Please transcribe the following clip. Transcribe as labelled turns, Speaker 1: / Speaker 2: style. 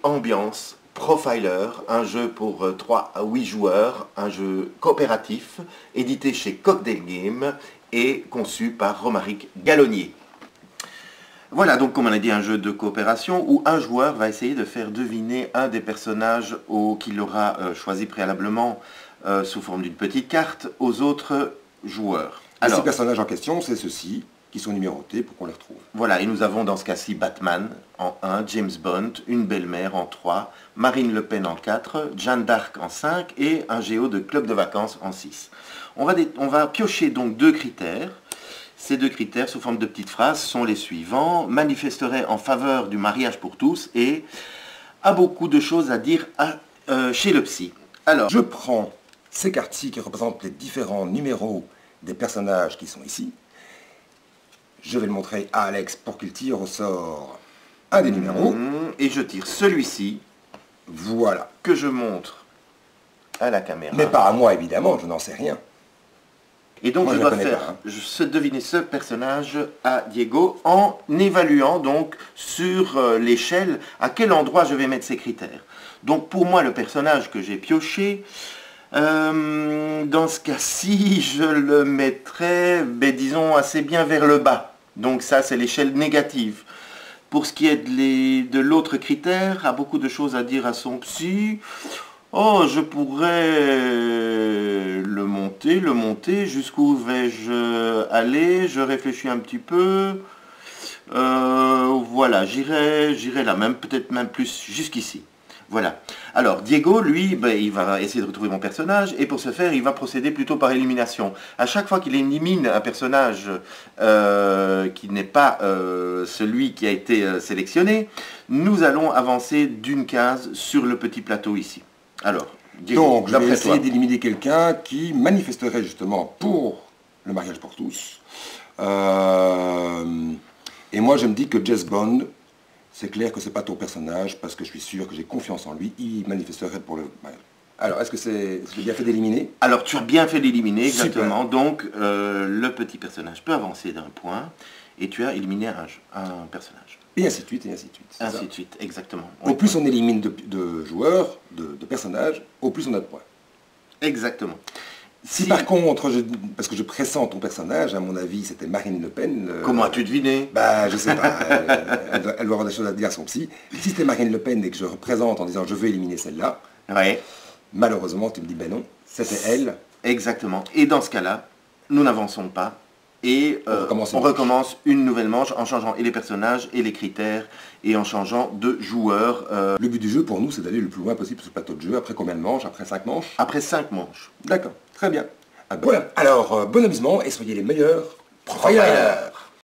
Speaker 1: Ambiance Profiler, un jeu pour 3 à 8 joueurs, un jeu coopératif, édité chez Cocktail Game et conçu par Romaric Gallonnier. Voilà donc, comme on a dit, un jeu de coopération où un joueur va essayer de faire deviner un des personnages qu'il aura choisi préalablement sous forme d'une petite carte aux autres joueurs.
Speaker 2: Alors, ces personnages en question, c'est ceux-ci, qui sont numérotés pour qu'on les retrouve.
Speaker 1: Voilà, et nous avons dans ce cas-ci Batman en 1, James Bond, une belle-mère en 3, Marine Le Pen en 4, Jeanne d'Arc en 5 et un géo de club de vacances en 6. On va piocher donc 2 critères. Ces 2 critères, sous forme de petites phrases, sont les suivants. Manifesterait en faveur du mariage pour tous et a beaucoup de choses à dire chez le psy. Alors,
Speaker 2: je prends ces cartes-ci qui représentent les différents numéros des personnages qui sont ici. Je vais le montrer à Alex pour qu'il tire au sort un des numéros.
Speaker 1: Et je tire celui-ci.
Speaker 2: Voilà.
Speaker 1: Que je montre à la caméra.
Speaker 2: Mais pas à moi, évidemment, je n'en sais rien.
Speaker 1: Et donc je dois faire deviner ce personnage à Diego en évaluant donc sur l'échelle à quel endroit je vais mettre ces critères. Donc pour moi, le personnage que j'ai pioché, dans ce cas-ci, je le mettrais, disons, assez bien vers le bas. Donc ça, c'est l'échelle négative. Pour ce qui est de l'autre critère, a beaucoup de choses à dire à son psy. Oh, je pourrais le monter. Jusqu'où vais-je aller? Je réfléchis un petit peu. Voilà, j'irai là, peut-être même plus jusqu'ici. Voilà. Alors, Diego, lui, il va essayer de retrouver mon personnage, et pour ce faire, il va procéder plutôt par élimination. À chaque fois qu'il élimine un personnage qui n'est pas celui qui a été sélectionné, nous allons avancer d'une case sur le petit plateau ici. Alors, Diego,
Speaker 2: donc, je vais essayer d'éliminer quelqu'un qui manifesterait justement pour le mariage pour tous. Et moi, je me dis que James Bond, c'est clair que c'est pas ton personnage, parce que je suis sûr que j'ai confiance en lui, il manifesterait pour le mariage. Alors, est-ce que j'ai bien fait d'éliminer?
Speaker 1: Alors, tu as bien fait d'éliminer, exactement. Super. Donc, le petit personnage peut avancer d'un point, et tu as éliminé un personnage.
Speaker 2: Et ainsi de suite, et ainsi de suite.
Speaker 1: Ainsi de suite, exactement.
Speaker 2: Au plus on élimine de joueurs, de personnages, au plus on a de points.
Speaker 1: Exactement.
Speaker 2: Si par contre, parce que je pressens ton personnage, à mon avis, c'était Marine Le Pen.
Speaker 1: Comment as-tu deviné?
Speaker 2: Bah, je sais pas. Elle doit avoir des choses à dire à son psy. Si c'était Marine Le Pen et que je représente en disant je veux éliminer celle-là,
Speaker 1: ouais.
Speaker 2: Malheureusement, tu me dis ben non, c'était elle.
Speaker 1: Exactement. Et dans ce cas-là, nous n'avançons pas. Et on recommence une nouvelle manche en changeant et les personnages et les critères et en changeant de joueur.
Speaker 2: Le but du jeu pour nous, c'est d'aller le plus loin possible sur ce plateau de jeu. Après combien de manches? Après 5 manches?
Speaker 1: Après 5 manches.
Speaker 2: D'accord, très bien. Voilà, alors bon amusement et soyez les meilleurs profilers.